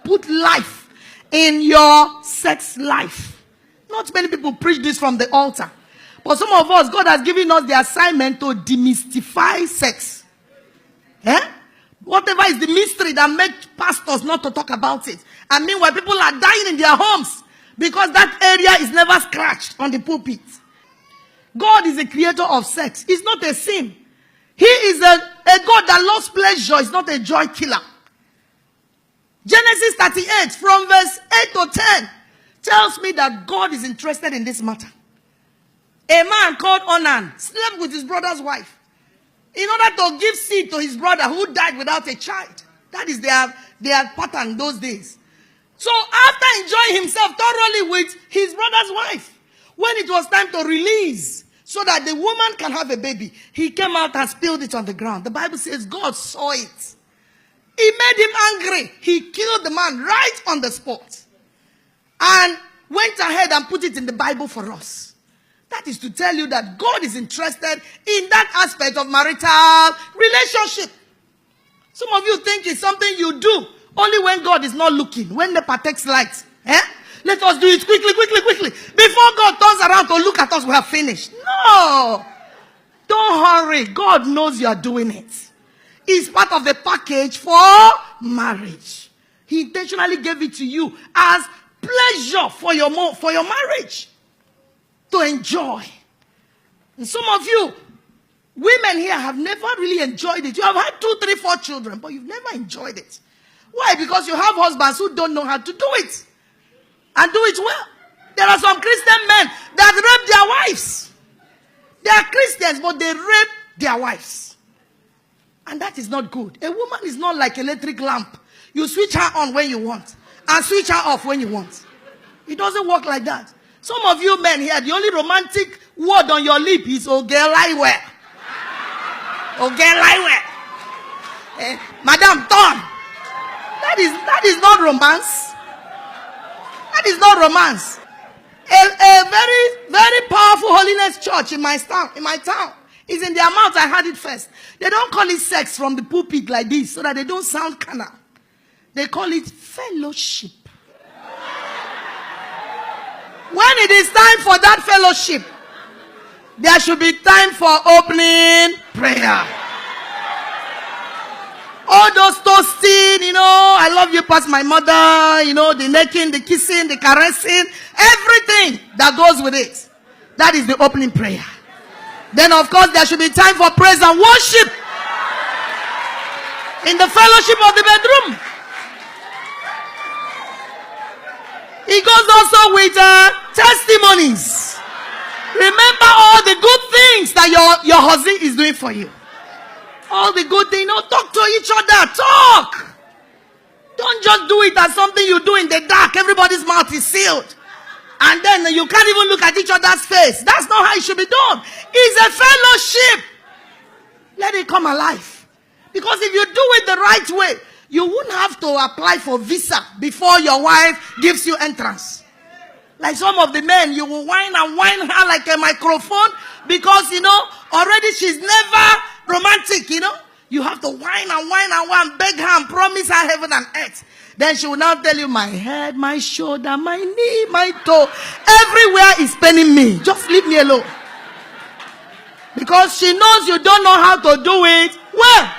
put life in your sex life. Not many people preach this from the altar. But some of us, God has given us the assignment to demystify sex. Whatever is the mystery that makes pastors not to talk about it. And meanwhile, people are dying in their homes because that area is never scratched on the pulpit. God is a creator of sex. It's not a sin. He is a God that loves pleasure. It's not a joy killer. Genesis 38 from verse 8 to 10 tells me that God is interested in this matter. A man called Onan slept with his brother's wife in order to give seed to his brother who died without a child. That is their pattern those days. So after enjoying himself thoroughly with his brother's wife, when it was time to release so that the woman can have a baby, he came out and spilled it on the ground. The Bible says God saw it. It made him angry. He killed the man right on the spot and went ahead and put it in the Bible for us. That is to tell you that God is interested in that aspect of marital relationship. Some of you think it's something you do only when God is not looking, when the takes light. Let us do it quickly. Before God turns around to look at us, we have finished. No. Don't hurry. God knows you are doing it. It's part of the package for marriage. He intentionally gave it to you as pleasure for your marriage. To enjoy. And some of you, women here, have never really enjoyed it. You have had 2, 3, 4 children, but you've never enjoyed it. Why? Because you have husbands who don't know how to do it. And do it well. There are some Christian men that rape their wives. They are Christians, but they rape their wives. And that is not good. A woman is not like an electric lamp. You switch her on when you want and switch her off when you want. It doesn't work like that. Some of you men here, the only romantic word on your lip is Ogelaiwe. Ogelaiwe. Madam Ton. That is not romance. That is not romance. A very, very powerful holiness church in my town. Is in their mouth. I heard it first. They don't call it sex from the pulpit like this so that they don't sound carnal. They call it fellowship. When it is time for that fellowship, there should be time for opening prayer. All those toasting, I love you past my mother, the necking, the kissing, the caressing, everything that goes with it. That is the opening prayer. Then, of course, there should be time for praise and worship in the fellowship of the bedroom. It goes also with testimonies. Remember all the good things that your husband is doing for you. All the good things. Talk to each other. Talk. Don't just do it as something you do in the dark. Everybody's mouth is sealed. And then you can't even look at each other's face. That's not how it should be done. It's a fellowship. Let it come alive. Because if you do it the right way, you wouldn't have to apply for visa before your wife gives you entrance. Like some of the men, you will whine and whine her like a microphone because, already she's never romantic, You have to whine and whine and whine, beg her and promise her heaven and earth. Then she will now tell you, my head, my shoulder, my knee, my toe, everywhere is paining me. Just leave me alone. Because she knows you don't know how to do it well.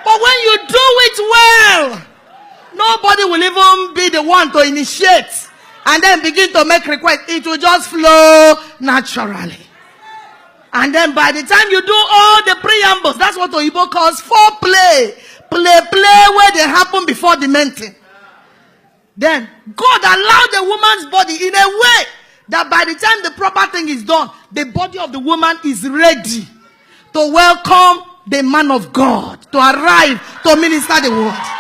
But when you do it well, nobody will even be the one to initiate and then begin to make requests. It will just flow naturally. And then by the time you do all the preambles, that's what Oyibo calls foreplay. Play where they happen before the main thing. Then God allowed the woman's body in a way that by the time the proper thing is done, the body of the woman is ready to welcome the man of God to arrive to minister the word.